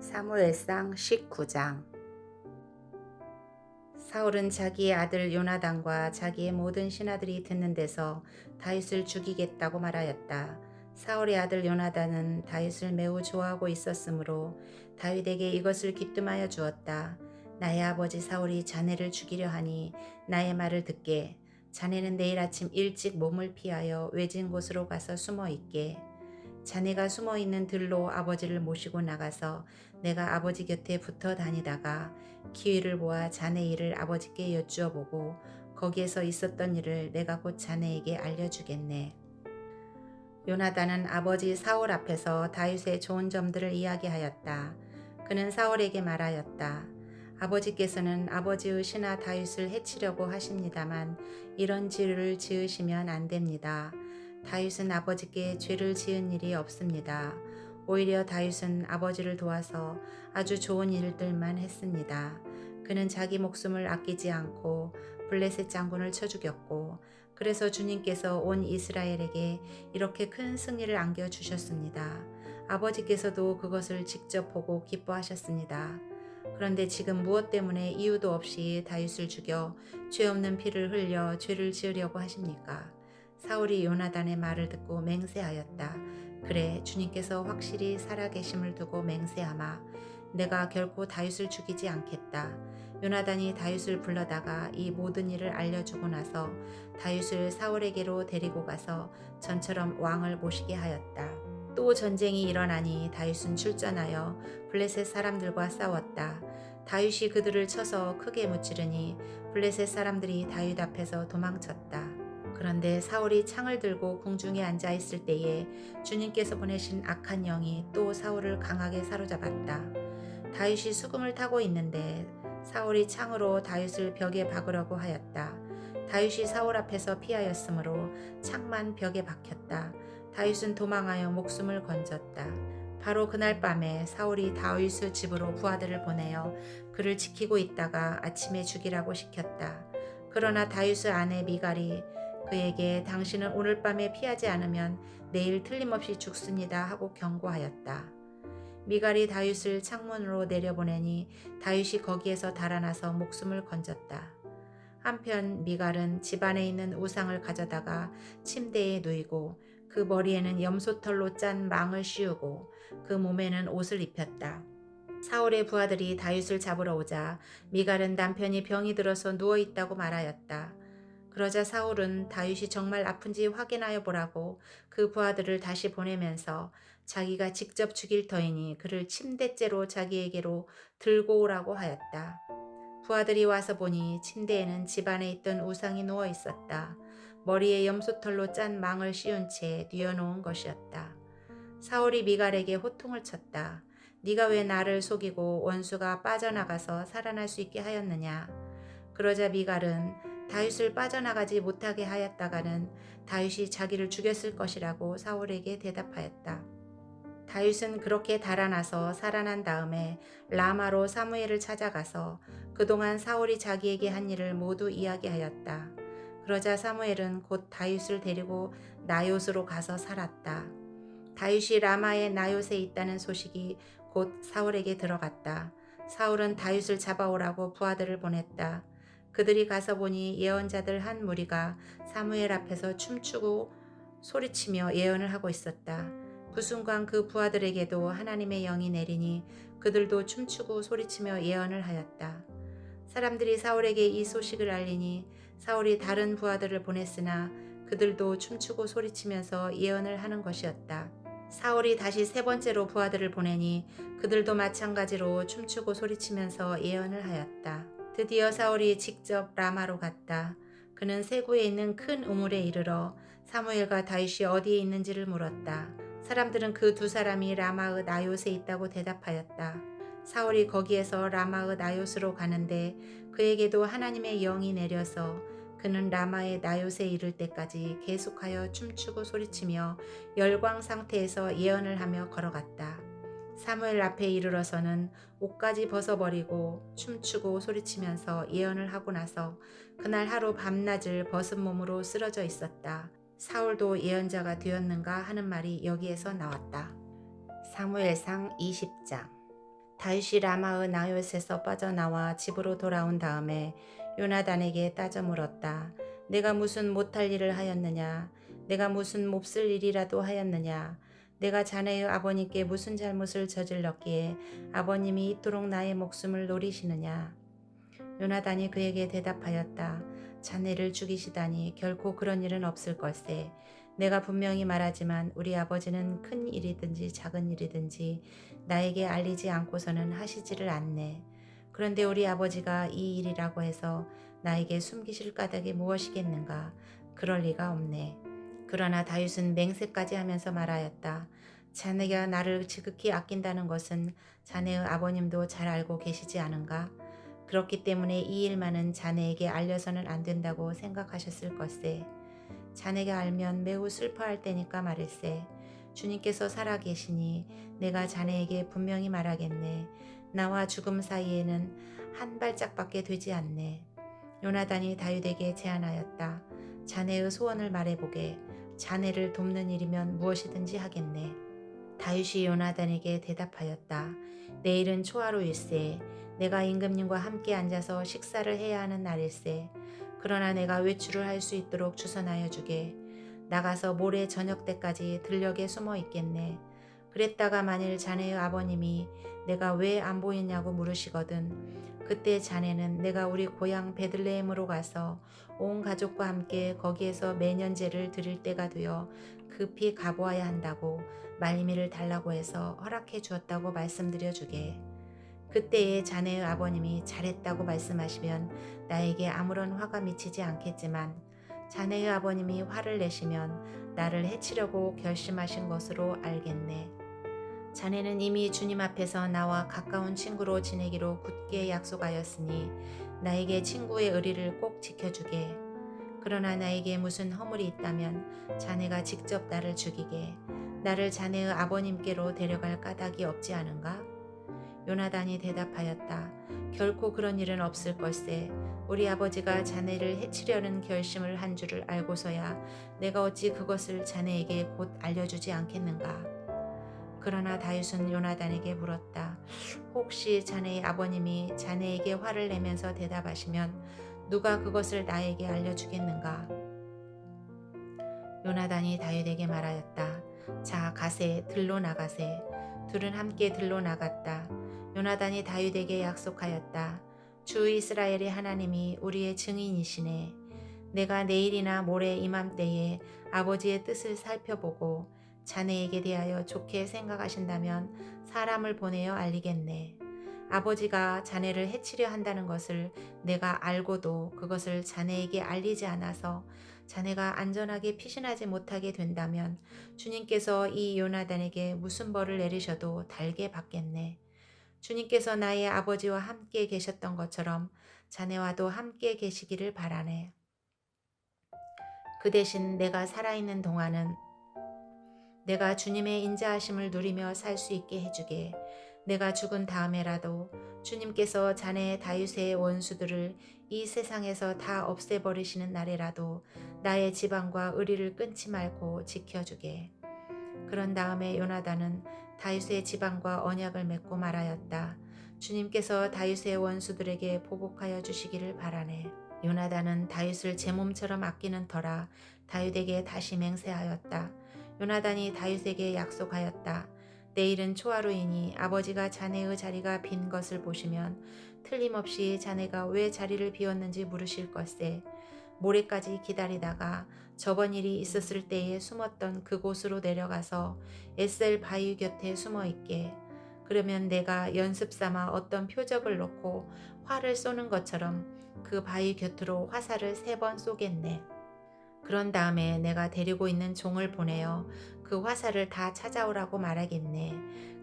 사무엘상 19장. 사울은 자기의 아들 요나단과 자기의 모든 신하들이 듣는 데서 다윗을 죽이겠다고 말하였다. 사울의 아들 요나단은 다윗을 매우 좋아하고 있었으므로 다윗에게 이것을 귀뜸하여 주었다. 나의 아버지 사울이 자네를 죽이려 하니 나의 말을 듣게. 자네는 내일 아침 일찍 몸을 피하여 외진 곳으로 가서 숨어 있게. 자네가 숨어 있는 들로 아버지를 모시고 나가서 내가 아버지 곁에 붙어 다니다가 기회를 보아 자네 일을 아버지께 여쭈어 보고 거기에서 있었던 일을 내가 곧 자네에게 알려주겠네. 요나단은 아버지 사울 앞에서 다윗의 좋은 점들을 이야기하였다. 그는 사울에게 말하였다. 아버지께서는 아버지의 신하 다윗을 해치려고 하십니다만 이런 죄를 지으시면 안 됩니다. 다윗은 아버지께 죄를 지은 일이 없습니다. 오히려 다윗은 아버지를 도와서 아주 좋은 일들만 했습니다. 그는 자기 목숨을 아끼지 않고 블레셋 장군을 쳐 죽였고 그래서 주님께서 온 이스라엘에게 이렇게 큰 승리를 안겨주셨습니다. 아버지께서도 그것을 직접 보고 기뻐하셨습니다. 그런데 지금 무엇 때문에 이유도 없이 다윗을 죽여 죄 없는 피를 흘려 죄를 지으려고 하십니까? 사울이 요나단의 말을 듣고 맹세하였다. 그래, 주님께서 확실히 살아계심을 두고 맹세하마. 내가 결코 다윗을 죽이지 않겠다. 요나단이 다윗을 불러다가 이 모든 일을 알려주고 나서 다윗을 사울에게로 데리고 가서 전처럼 왕을 모시게 하였다. 또 전쟁이 일어나니 다윗은 출전하여 블레셋 사람들과 싸웠다. 다윗이 그들을 쳐서 크게 무찌르니 블레셋 사람들이 다윗 앞에서 도망쳤다. 그런데 사울이 창을 들고 궁중에 앉아 있을 때에 주님께서 보내신 악한 영이 또 사울을 강하게 사로잡았다. 다윗이 수금을 타고 있는데 사울이 창으로 다윗을 벽에 박으려고 하였다. 다윗이 사울 앞에서 피하였으므로 창만 벽에 박혔다. 다윗은 도망하여 목숨을 건졌다. 바로 그날 밤에 사울이 다윗의 집으로 부하들을 보내어 그를 지키고 있다가 아침에 죽이라고 시켰다. 그러나 다윗의 아내 미갈이 그에게 당신은 오늘 밤에 피하지 않으면 내일 틀림없이 죽습니다 하고 경고하였다. 미갈이 다윗을 창문으로 내려보내니 다윗이 거기에서 달아나서 목숨을 건졌다. 한편 미갈은 집안에 있는 우상을 가져다가 침대에 누이고 그 머리에는 염소털로 짠 망을 씌우고 그 몸에는 옷을 입혔다. 사울의 부하들이 다윗을 잡으러 오자 미갈은 남편이 병이 들어서 누워있다고 말하였다. 그러자 사울은 다윗이 정말 아픈지 확인하여 보라고 그 부하들을 다시 보내면서 자기가 직접 죽일 터이니 그를 침대째로 자기에게로 들고 오라고 하였다. 부하들이 와서 보니 침대에는 집안에 있던 우상이 누워 있었다. 머리에 염소털로 짠 망을 씌운 채 뉘어놓은 것이었다. 사울이 미갈에게 호통을 쳤다. 네가 왜 나를 속이고 원수가 빠져나가서 살아날 수 있게 하였느냐. 그러자 미갈은 다윗을 빠져나가지 못하게 하였다가는 다윗이 자기를 죽였을 것이라고 사울에게 대답하였다. 다윗은 그렇게 달아나서 살아난 다음에 라마로 사무엘을 찾아가서 그동안 사울이 자기에게 한 일을 모두 이야기하였다. 그러자 사무엘은 곧 다윗을 데리고 나요스로 가서 살았다. 다윗이 라마의 나요스에 있다는 소식이 곧 사울에게 들어갔다. 사울은 다윗을 잡아오라고 부하들을 보냈다. 그들이 가서 보니 예언자들 한 무리가 사무엘 앞에서 춤추고 소리치며 예언을 하고 있었다. 그 순간 그 부하들에게도 하나님의 영이 내리니 그들도 춤추고 소리치며 예언을 하였다. 사람들이 사울에게 이 소식을 알리니 사울이 다른 부하들을 보냈으나 그들도 춤추고 소리치면서 예언을 하는 것이었다. 사울이 다시 세 번째로 부하들을 보내니 그들도 마찬가지로 춤추고 소리치면서 예언을 하였다. 드디어 사울이 직접 라마로 갔다. 그는 세구에 있는 큰 우물에 이르러 사무엘과 다윗이 어디에 있는지를 물었다. 사람들은 그 두 사람이 라마의 나요스에 있다고 대답하였다. 사울이 거기에서 라마의 나요스로 가는데 그에게도 하나님의 영이 내려서 그는 라마의 나요스에 이를 때까지 계속하여 춤추고 소리치며 열광 상태에서 예언을 하며 걸어갔다. 사무엘 앞에 이르러서는 옷까지 벗어버리고 춤추고 소리치면서 예언을 하고 나서 그날 하루 밤낮을 벗은 몸으로 쓰러져 있었다. 사울도 예언자가 되었는가 하는 말이 여기에서 나왔다. 사무엘상 20장. 다윗이 라마의 나요스에서 빠져나와 집으로 돌아온 다음에 요나단에게 따져 물었다. 내가 무슨 못할 일을 하였느냐? 내가 무슨 몹쓸 일이라도 하였느냐? 내가 자네의 아버님께 무슨 잘못을 저질렀기에 아버님이 이토록 나의 목숨을 노리시느냐? 요나단이 그에게 대답하였다. 자네를 죽이시다니 결코 그런 일은 없을 걸세. 내가 분명히 말하지만 우리 아버지는 큰 일이든지 작은 일이든지 나에게 알리지 않고서는 하시지를 않네. 그런데 우리 아버지가 이 일이라고 해서 나에게 숨기실 까닭이 무엇이겠는가? 그럴 리가 없네. 그러나 다윗은 맹세까지 하면서 말하였다. 자네가 나를 지극히 아낀다는 것은 자네의 아버님도 잘 알고 계시지 않은가? 그렇기 때문에 이 일만은 자네에게 알려서는 안 된다고 생각하셨을 것세. 자네가 알면 매우 슬퍼할 테니까 말일세. 주님께서 살아계시니 내가 자네에게 분명히 말하겠네. 나와 죽음 사이에는 한 발짝밖에 되지 않네. 요나단이 다윗에게 제안하였다. 자네의 소원을 말해보게. 자네를 돕는 일이면 무엇이든지 하겠네. 다윗이 요나단에게 대답하였다. 내일은 초하루일세. 내가 임금님과 함께 앉아서 식사를 해야 하는 날일세. 그러나 내가 외출을 할 수 있도록 주선하여 주게. 나가서 모레 저녁 때까지 들녘에 숨어 있겠네. 그랬다가 만일 자네의 아버님이 내가 왜 안 보이냐고 물으시거든. 그때 자네는 내가 우리 고향 베들레헴으로 가서 온 가족과 함께 거기에서 매년제를 드릴 때가 되어 급히 가보아야 한다고 말미를 달라고 해서 허락해 주었다고 말씀드려 주게. 그때에 자네의 아버님이 잘했다고 말씀하시면 나에게 아무런 화가 미치지 않겠지만 자네의 아버님이 화를 내시면 나를 해치려고 결심하신 것으로 알겠네. 자네는 이미 주님 앞에서 나와 가까운 친구로 지내기로 굳게 약속하였으니 나에게 친구의 의리를 꼭 지켜주게. 그러나 나에게 무슨 허물이 있다면 자네가 직접 나를 죽이게. 나를 자네의 아버님께로 데려갈 까닭이 없지 않은가? 요나단이 대답하였다. 결코 그런 일은 없을 걸세. 우리 아버지가 자네를 해치려는 결심을 한 줄을 알고서야 내가 어찌 그것을 자네에게 곧 알려주지 않겠는가. 그러나 다윗은 요나단에게 물었다. 혹시 자네의 아버님이 자네에게 화를 내면서 대답하시면 누가 그것을 나에게 알려주겠는가? 요나단이 다윗에게 말하였다. 자, 가세, 들로 나가세. 둘은 함께 들로 나갔다. 요나단이 다윗에게 약속하였다. 주 이스라엘의 하나님이 우리의 증인이시네. 내가 내일이나 모레 이맘때에 아버지의 뜻을 살펴보고 자네에게 대하여 좋게 생각하신다면 사람을 보내어 알리겠네. 아버지가 자네를 해치려 한다는 것을 내가 알고도 그것을 자네에게 알리지 않아서 자네가 안전하게 피신하지 못하게 된다면 주님께서 이 요나단에게 무슨 벌을 내리셔도 달게 받겠네. 주님께서 나의 아버지와 함께 계셨던 것처럼 자네와도 함께 계시기를 바라네. 그 대신 내가 살아있는 동안은 내가 주님의 인자하심을 누리며 살 수 있게 해주게. 내가 죽은 다음에라도 주님께서 자네 다윗의 원수들을 이 세상에서 다 없애버리시는 날에라도 나의 지방과 의리를 끊지 말고 지켜주게. 그런 다음에 요나단은 다윗의 지방과 언약을 맺고 말하였다. 주님께서 다윗의 원수들에게 보복하여 주시기를 바라네. 요나단은 다윗을 제 몸처럼 아끼는 터라 다윗에게 다시 맹세하였다. 요나단이 다윗에게 약속하였다. 내일은 초하루이니 아버지가 자네의 자리가 빈 것을 보시면 틀림없이 자네가 왜 자리를 비웠는지 물으실 것세. 모레까지 기다리다가 저번 일이 있었을 때에 숨었던 그곳으로 내려가서 에셀 바위 곁에 숨어 있게. 그러면 내가 연습 삼아 어떤 표적을 놓고 활을 쏘는 것처럼 그 바위 곁으로 화살을 3번 쏘겠네. 그런 다음에 내가 데리고 있는 종을 보내어 그 화살을 다 찾아오라고 말하겠네.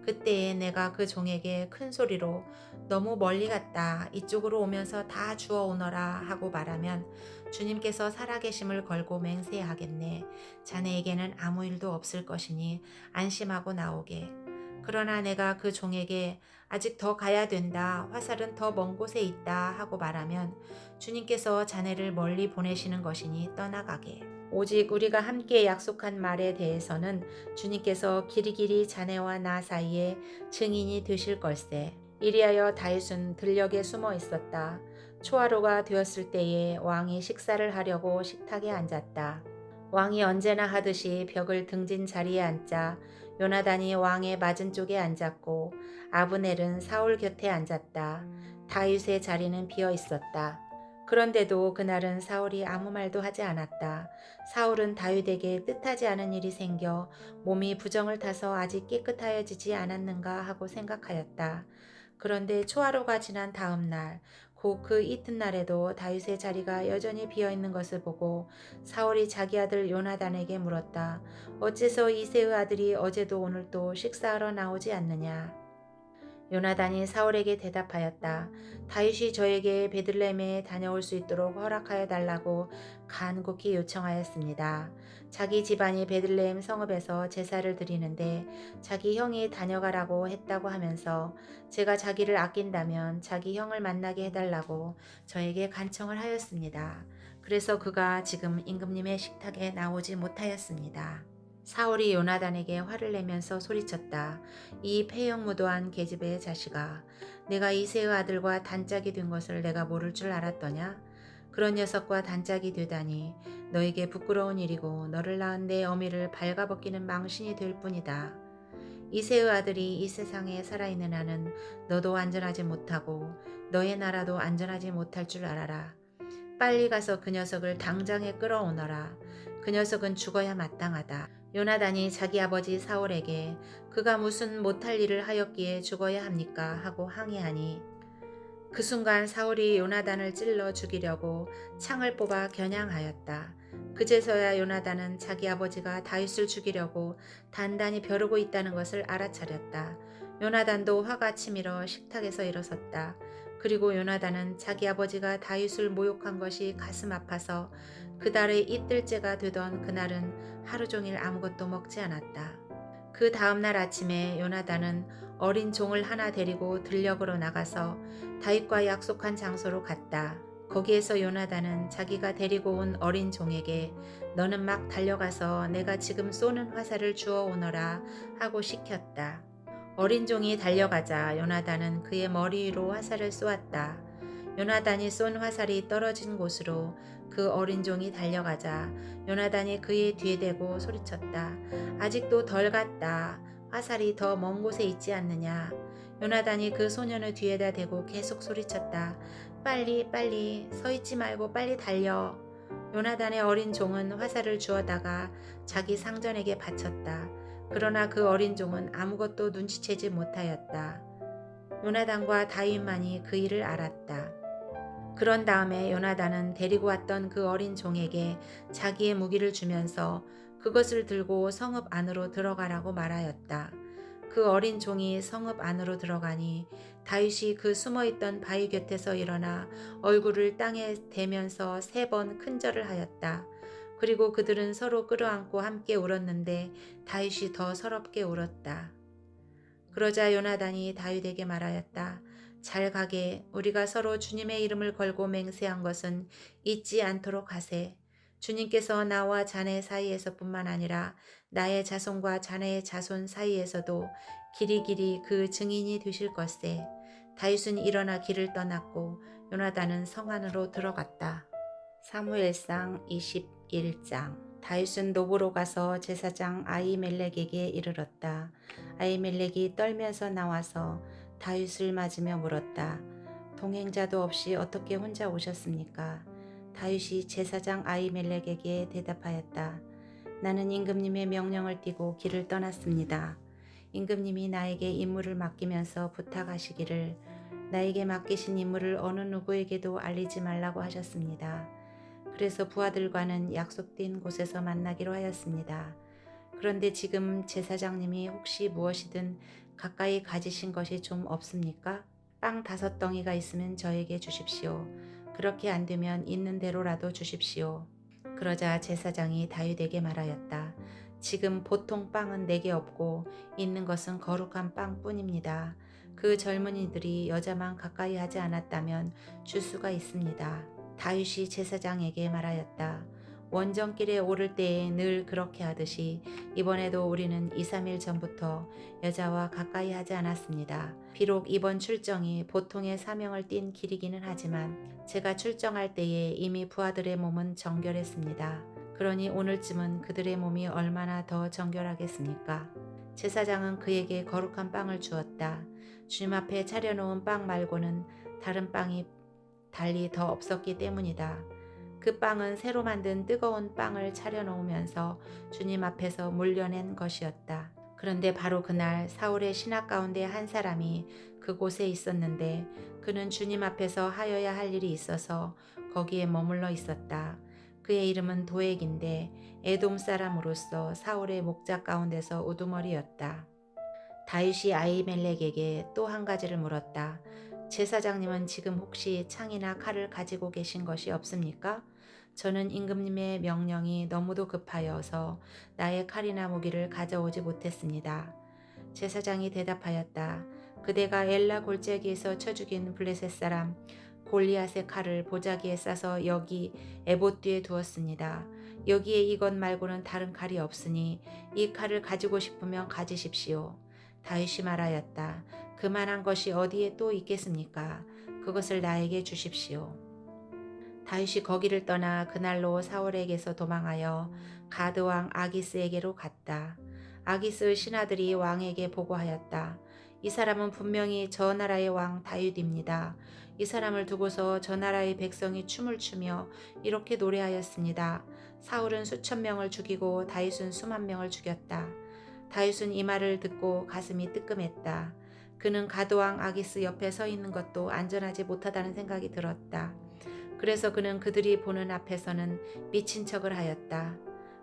그때에 내가 그 종에게 큰 소리로 너무 멀리 갔다 이쪽으로 오면서 다 주워 오너라 하고 말하면 주님께서 살아계심을 걸고 맹세하겠네. 자네에게는 아무 일도 없을 것이니 안심하고 나오게. 그러나 내가 그 종에게 아직 더 가야 된다. 화살은 더 먼 곳에 있다 하고 말하면 주님께서 자네를 멀리 보내시는 것이니 떠나가게. 오직 우리가 함께 약속한 말에 대해서는 주님께서 길이길이 자네와 나 사이에 증인이 되실 걸세. 이리하여 다윗은 들녘에 숨어 있었다. 초하루가 되었을 때에 왕이 식사를 하려고 식탁에 앉았다. 왕이 언제나 하듯이 벽을 등진 자리에 앉자 요나단이 왕의 맞은쪽에 앉았고 아브넬은 사울 곁에 앉았다. 다윗의 자리는 비어 있었다. 그런데도 그날은 사울이 아무 말도 하지 않았다. 사울은 다윗에게 뜻하지 않은 일이 생겨 몸이 부정을 타서 아직 깨끗하여지지 않았는가 하고 생각하였다. 그런데 초하루가 지난 다음 날, 곧 그 이튿날에도 다윗의 자리가 여전히 비어 있는 것을 보고 사울이 자기 아들 요나단에게 물었다. 어째서 이새의 아들이 어제도 오늘도 식사하러 나오지 않느냐? 요나단이 사울에게 대답하였다. 다윗이 저에게 베들레헴에 다녀올 수 있도록 허락하여 달라고 간곡히 요청하였습니다. 자기 집안이 베들레헴 성읍에서 제사를 드리는데 자기 형이 다녀가라고 했다고 하면서 제가 자기를 아낀다면 자기 형을 만나게 해달라고 저에게 간청을 하였습니다. 그래서 그가 지금 임금님의 식탁에 나오지 못하였습니다. 사울이 요나단에게 화를 내면서 소리쳤다. 이 폐역무도한 계집의 자식아, 내가 이새의 아들과 단짝이 된 것을 내가 모를 줄 알았더냐? 그런 녀석과 단짝이 되다니 너에게 부끄러운 일이고 너를 낳은 내 어미를 발가벗기는 망신이 될 뿐이다. 이새의 아들이 이 세상에 살아있는 한은 너도 안전하지 못하고 너의 나라도 안전하지 못할 줄 알아라. 빨리 가서 그 녀석을 당장에 끌어오너라. 그 녀석은 죽어야 마땅하다. 요나단이 자기 아버지 사울에게 그가 무슨 못할 일을 하였기에 죽어야 합니까? 하고 항의하니 그 순간 사울이 요나단을 찔러 죽이려고 창을 뽑아 겨냥하였다. 그제서야 요나단은 자기 아버지가 다윗을 죽이려고 단단히 벼르고 있다는 것을 알아차렸다. 요나단도 화가 치밀어 식탁에서 일어섰다. 그리고 요나단은 자기 아버지가 다윗을 모욕한 것이 가슴 아파서 그달의 이뜰째가 되던 그날은 하루 종일 아무것도 먹지 않았다. 그 다음날 아침에 요나단은 어린 종을 하나 데리고 들녘으로 나가서 다윗과 약속한 장소로 갔다. 거기에서 요나단은 자기가 데리고 온 어린 종에게 너는 막 달려가서 내가 지금 쏘는 화살을 주워 오너라 하고 시켰다. 어린 종이 달려가자 요나단은 그의 머리 위로 화살을 쏘았다. 요나단이 쏜 화살이 떨어진 곳으로 그 어린 종이 달려가자 요나단이 그의 뒤에 대고 소리쳤다. 아직도 덜 갔다. 화살이 더 먼 곳에 있지 않느냐. 요나단이 그 소년의 뒤에다 대고 계속 소리쳤다. 빨리 빨리 서 있지 말고 빨리 달려. 요나단의 어린 종은 화살을 주워다가 자기 상전에게 바쳤다. 그러나 그 어린 종은 아무것도 눈치채지 못하였다. 요나단과 다윗만이 그 일을 알았다. 그런 다음에 요나단은 데리고 왔던 그 어린 종에게 자기의 무기를 주면서 그것을 들고 성읍 안으로 들어가라고 말하였다. 그 어린 종이 성읍 안으로 들어가니 다윗이 그 숨어있던 바위 곁에서 일어나 얼굴을 땅에 대면서 3번 큰절을 하였다. 그리고 그들은 서로 끌어안고 함께 울었는데 다윗이 더 서럽게 울었다. 그러자 요나단이 다윗에게 말하였다. 잘 가게 우리가 서로 주님의 이름을 걸고 맹세한 것은 잊지 않도록 하세. 주님께서 나와 자네 사이에서뿐만 아니라 나의 자손과 자네의 자손 사이에서도 길이길이 그 증인이 되실 것세. 다윗은 일어나 길을 떠났고 요나단은 성 안으로 들어갔다. 사무엘상 21장. 다윗은 노브로 가서 제사장 아히멜렉에게 이르렀다. 아히멜렉이 떨면서 나와서 다윗을 맞으며 물었다. 동행자도 없이 어떻게 혼자 오셨습니까? 다윗이 제사장 아히멜렉에게 대답하였다. 나는 임금님의 명령을 띠고 길을 떠났습니다. 임금님이 나에게 임무를 맡기면서 부탁하시기를 나에게 맡기신 임무를 어느 누구에게도 알리지 말라고 하셨습니다. 그래서 부하들과는 약속된 곳에서 만나기로 하였습니다. 그런데 지금 제사장님이 혹시 무엇이든 가까이 가지신 것이 좀 없습니까? 빵 5덩이가 있으면 저에게 주십시오. 그렇게 안 되면 있는 대로라도 주십시오. 그러자 제사장이 다윗에게 말하였다. 지금 보통 빵은 내게 없고 있는 것은 거룩한 빵뿐입니다. 그 젊은이들이 여자만 가까이 하지 않았다면 줄 수가 있습니다. 다윗이 제사장에게 말하였다. 원정길에 오를 때에 늘 그렇게 하듯이 이번에도 우리는 2, 3일 전부터 여자와 가까이 하지 않았습니다. 비록 이번 출정이 보통의 사명을 띈 길이기는 하지만 제가 출정할 때에 이미 부하들의 몸은 정결했습니다. 그러니 오늘쯤은 그들의 몸이 얼마나 더 정결하겠습니까? 제사장은 그에게 거룩한 빵을 주었다. 주님 앞에 차려놓은 빵 말고는 다른 빵이 달리 더 없었기 때문이다. 그 빵은 새로 만든 뜨거운 빵을 차려놓으면서 주님 앞에서 물려낸 것이었다. 그런데 바로 그날 사울의 신하 가운데 한 사람이 그곳에 있었는데 그는 주님 앞에서 하여야 할 일이 있어서 거기에 머물러 있었다. 그의 이름은 도액인데 에돔 사람으로서 사울의 목자 가운데서 우두머리였다. 다윗이 아히멜렉에게 또 한 가지를 물었다. 제사장님은 지금 혹시 창이나 칼을 가지고 계신 것이 없습니까? 저는 임금님의 명령이 너무도 급하여서 나의 칼이나 무기를 가져오지 못했습니다. 제사장이 대답하였다. 그대가 엘라 골짜기에서 쳐 죽인 블레셋 사람 골리앗의 칼을 보자기에 싸서 여기 에봇 뒤에 두었습니다. 여기에 이것 말고는 다른 칼이 없으니 이 칼을 가지고 싶으면 가지십시오. 다윗이 말하였다. 그만한 것이 어디에 또 있겠습니까? 그것을 나에게 주십시오. 다윗이 거기를 떠나 그날로 사울에게서 도망하여 가드왕 아기스에게로 갔다. 아기스의 신하들이 왕에게 보고하였다. 이 사람은 분명히 저 나라의 왕 다윗입니다. 이 사람을 두고서 저 나라의 백성이 춤을 추며 이렇게 노래하였습니다. 사울은 수천 명을 죽이고 다윗은 수만 명을 죽였다. 다윗은 이 말을 듣고 가슴이 뜨끔했다. 그는 가드왕 아기스 옆에 서 있는 것도 안전하지 못하다는 생각이 들었다. 그래서 그는 그들이 보는 앞에서는 미친 척을 하였다.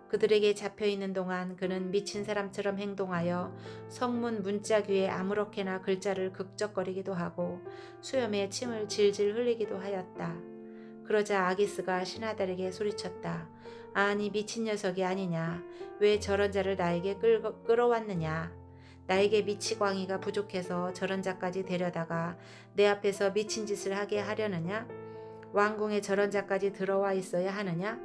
그들에게 잡혀있는 동안 그는 미친 사람처럼 행동하여 성문 문짝 위에 아무렇게나 글자를 극적거리기도 하고 수염에 침을 질질 흘리기도 하였다. 그러자 아기스가 신하들에게 소리쳤다. 아니 미친 녀석이 아니냐. 왜 저런 자를 나에게 끌어왔느냐. 나에게 미치광이가 부족해서 저런 자까지 데려다가 내 앞에서 미친 짓을 하게 하려느냐. 왕궁에 저런 자까지 들어와 있어야 하느냐?